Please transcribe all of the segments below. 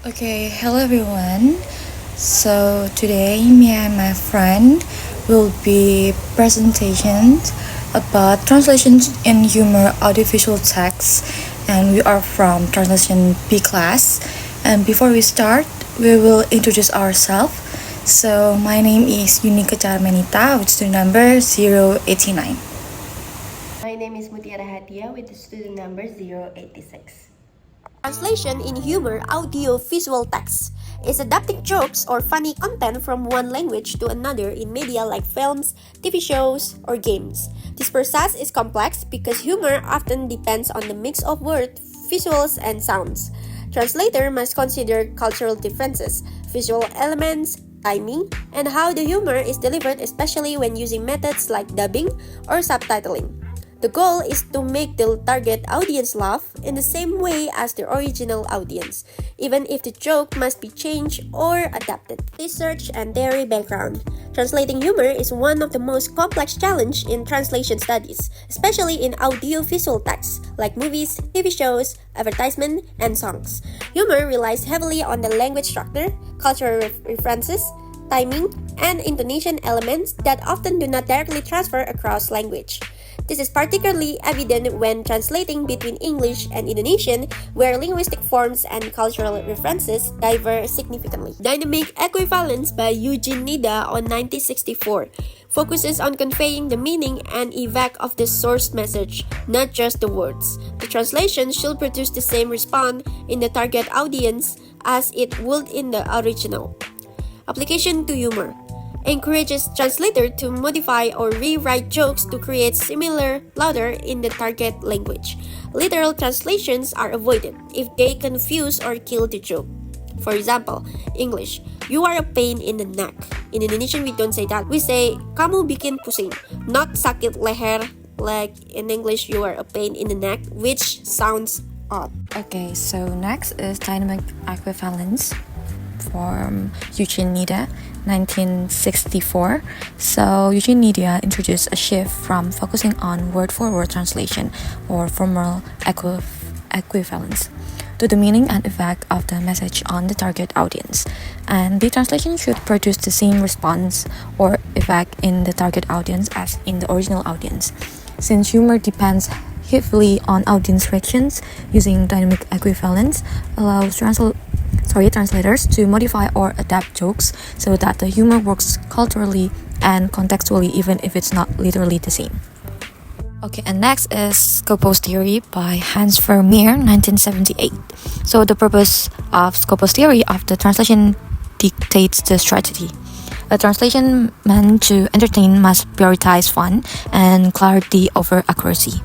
Okay, hello everyone. So today me and my friend will be presentations about translations in humor audiovisual text, and we are from translation B class. And before we start, we will introduce ourselves. So my name is Eunicke Charmeinita with student number 089. My name is Mutiara Hatia with the student number 086. Translation in humor audio-visual text is adapting jokes or funny content from one language to another in media like films, TV shows, or games. This process is complex because humor often depends on the mix of words, visuals, and sounds. Translator must consider cultural differences, visual elements, timing, and how the humor is delivered, especially when using methods like dubbing or subtitling. The goal is to make the target audience laugh in the same way as the original audience, even if the joke must be changed or adapted. Research and theory background. Translating humor is one of the most complex challenges in translation studies, especially in audio-visual texts like movies, TV shows, advertisements, and songs. Humor relies heavily on the language structure, cultural references, timing, and intonation elements that often do not directly transfer across language. This is particularly evident when translating between English and Indonesian, where linguistic forms and cultural references differ significantly. Dynamic Equivalence by Eugene Nida on 1964 focuses on conveying the meaning and effect of the source message, not just the words. The translation should produce the same response in the target audience as it would in the original. Application to humor encourages translator to modify or rewrite jokes to create similar louder in the target language. Literal translations are avoided if they confuse or kill the joke. For example, English, you are a pain in the neck. In Indonesian, we don't say that. We say, kamu bikin pusing, not sakit leher. Like in English, you are a pain in the neck, which sounds odd. Okay, so next is dynamic equivalence from Eugene Nida, 1964. So Eugene Nida introduced a shift from focusing on word-for-word translation or formal equivalence to the meaning and effect of the message on the target audience. And the translation should produce the same response or effect in the target audience as in the original audience. Since humor depends heavily on audience reactions, using dynamic equivalence allows translators to modify or adapt jokes so that the humor works culturally and contextually even if it's not literally the same. Okay, and next is Scopus theory by Hans Vermeer, 1978. So the purpose of Scopus theory of the translation dictates the strategy. A translation meant to entertain must prioritize fun and clarity over accuracy.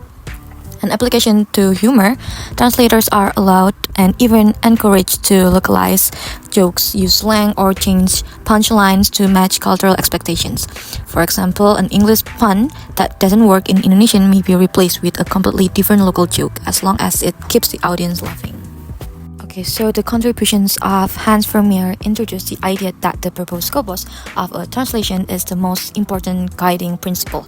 An application to humor, translators are allowed and even encouraged to localize jokes, use slang, or change punchlines to match cultural expectations. For example, an English pun that doesn't work in Indonesian may be replaced with a completely different local joke as long as it keeps the audience laughing. Okay, so the contributions of Hans Vermeer introduced the idea that the purpose scopus of a translation is the most important guiding principle.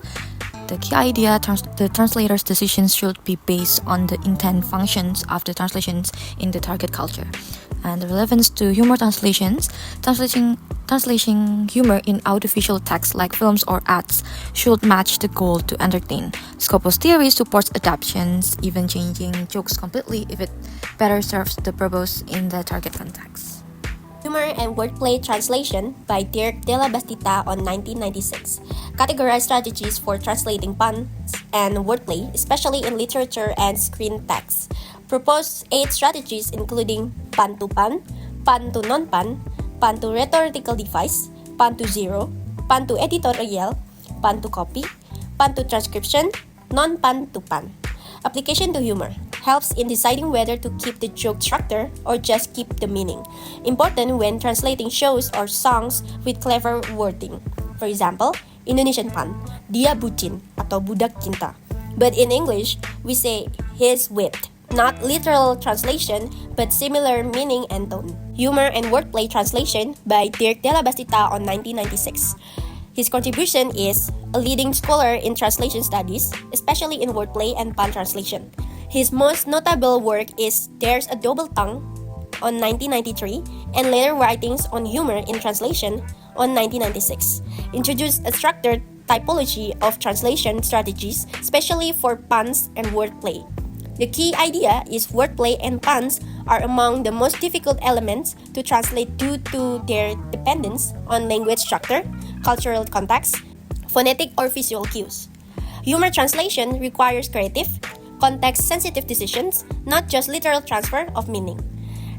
The key idea, the translator's decisions should be based on the intent functions of the translations in the target culture. And the relevance to humor translations, translating humor in audiovisual text like films or ads should match the goal to entertain. Scopus theory supports adaptations, even changing jokes completely if it better serves the purpose in the target context. Humor and Wordplay Translation by Dirk de la Bastida on 1996 categorized strategies for translating puns and wordplay, especially in literature and screen text. Proposed 8 strategies including pun to pun, pun to non-pun, pun to rhetorical device, pun to zero, pun to editorial, pun to copy, pun to transcription, non-pun to pun. Application to humor helps in deciding whether to keep the joke structure or just keep the meaning. Important when translating shows or songs with clever wording. For example, Indonesian pun, dia bucin atau budak cinta. But in English, we say he's whipped. Not literal translation, but similar meaning and tone. Humor and Wordplay Translation by Dirk de la Bastida on 1996. His contribution is a leading scholar in translation studies, especially in wordplay and pun translation. His most notable work is There's a Double Tongue, on 1993, and later writings on humor in translation on 1996, introduced a structured typology of translation strategies, especially for puns and wordplay. The key idea is wordplay and puns are among the most difficult elements to translate due to their dependence on language structure, cultural context, phonetic or visual cues. Humor translation requires creative, context-sensitive decisions, not just literal transfer of meaning.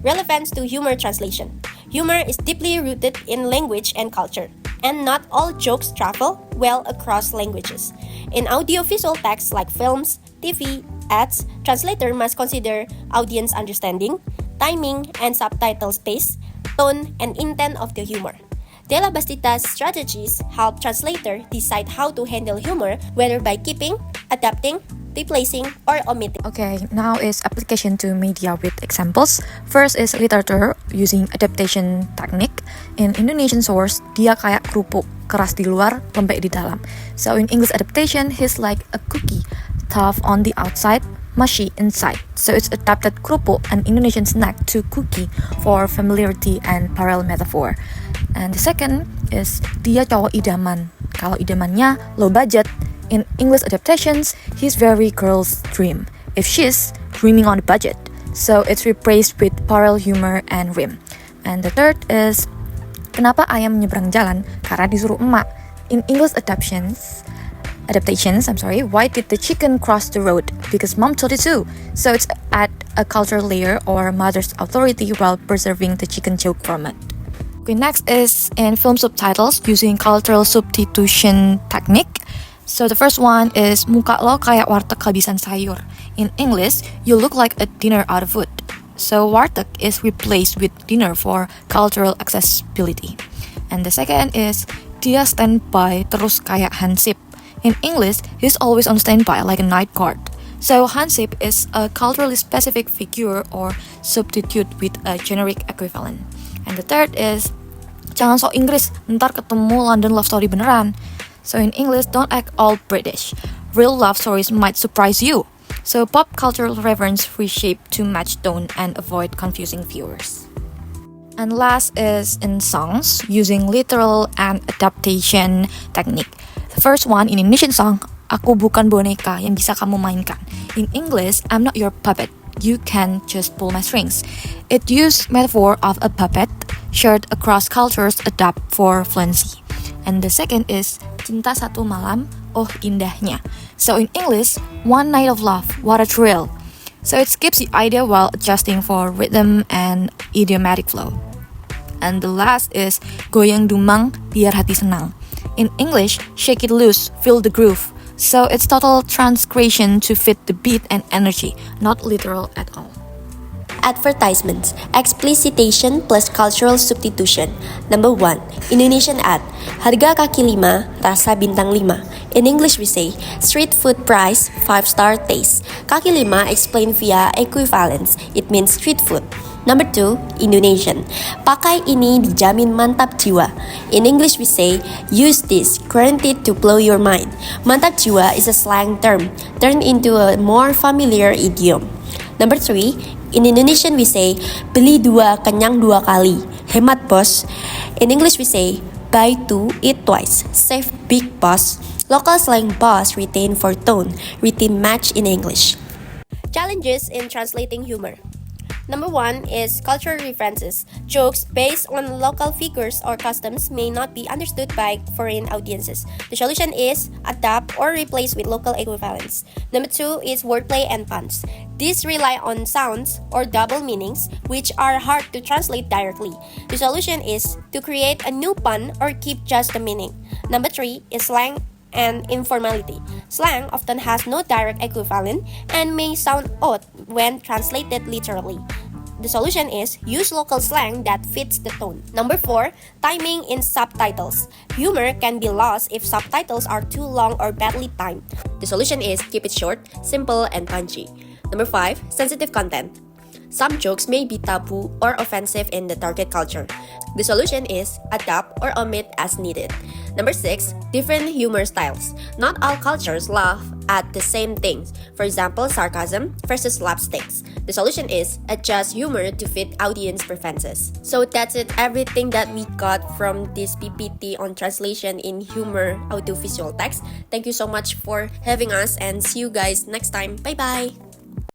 Relevance to humor translation. Humor is deeply rooted in language and culture, and not all jokes travel well across languages. In audiovisual texts like films, TV, ads, translator must consider audience understanding, timing, and subtitle space, tone, and intent of the humor. Della Bastita's strategies help translator decide how to handle humor, whether by keeping, adapting, replacing, or omitting. Okay, now is application to media with examples. First is literature using adaptation technique. In Indonesian source, dia kayak kerupuk, keras di luar, lembek di dalam. So in English adaptation, he's like a cookie, tough on the outside, mushy inside. So it's adapted kerupuk, an Indonesian snack, to cookie for familiarity and parallel metaphor. And the second is dia cowok idaman. Kalau idamannya low budget. In English adaptations, he's very girl's dream, if she's dreaming on a budget. So it's replaced with parallel humor and rhyme. And the third is kenapa ayam nyebrang jalan? Karena disuruh emak. In English adaptations, why did the chicken cross the road? Because mom told it to. So it's add a cultural layer or mother's authority while preserving the chicken joke format. Okay, next is in film subtitles using cultural substitution technique. So the first one is muka lo kayak warteg kehabisan sayur. In English, you look like a dinner out of food. So warteg is replaced with dinner for cultural accessibility. And the second is dia standby terus kayak Hansip. In English, he's always on standby like a night guard. So Hansip is a culturally specific figure or substitute with a generic equivalent. And the third is jangan sok Inggris, ntar ketemu London love story beneran. So in English, don't act all British. Real love stories might surprise you. So pop cultural reference reshape to match tone and avoid confusing viewers. And last is in songs using literal and adaptation technique. The first one in Indonesian song, Aku bukan boneka yang bisa kamu mainkan. In English, I'm not your puppet. You can just pull my strings. It used metaphor of a puppet shared across cultures adapt for fluency. And the second is Cinta Satu Malam, Oh Indahnya. So in English, One Night of Love, what a thrill. So it skips the idea while adjusting for rhythm and idiomatic flow. And the last is Goyang Dumang, Biar Hati Senang. In English, Shake It Loose, Feel the Groove. So it's total transgression to fit the beat and energy, not literal at all. Advertisements, explicitation plus cultural substitution. Number 1. Indonesian ad. Harga kaki 5, rasa bintang 5. In English we say, street food price, 5-star taste. Kaki 5 explained via equivalence, it means street food. Number 2. Indonesian. Pakai ini dijamin mantap jiwa. In English we say, use this, guaranteed to blow your mind. Mantap jiwa is a slang term, turned into a more familiar idiom. Number 3. In Indonesian we say, beli 2, kenyang 2 kali. Hemat bos. In English we say, buy 2, eat twice. Save big boss. Local slang boss retain for tone, retain match in English. Challenges in translating humor. Number 1 is cultural references. Jokes based on local figures or customs may not be understood by foreign audiences. The solution is adapt or replace with local equivalents. Number 2 is wordplay and puns. These rely on sounds or double meanings which are hard to translate directly. The solution is to create a new pun or keep just the meaning. Number 3 is slang and informality. Slang often has no direct equivalent and may sound odd when translated literally. The solution is use local slang that fits the tone. Number 4, timing in subtitles. Humor can be lost if subtitles are too long or badly timed. The solution is keep it short, simple, and punchy. Number 5, sensitive content. Some jokes may be taboo or offensive in the target culture. The solution is adapt or omit as needed. Number 6, different humor styles. Not all cultures laugh at the same things. For example, sarcasm versus slapsticks. The solution is adjust humor to fit audience preferences. So that's it, everything that we got from this PPT on translation in humor audiovisual text. Thank you so much for having us and see you guys next time. Bye bye!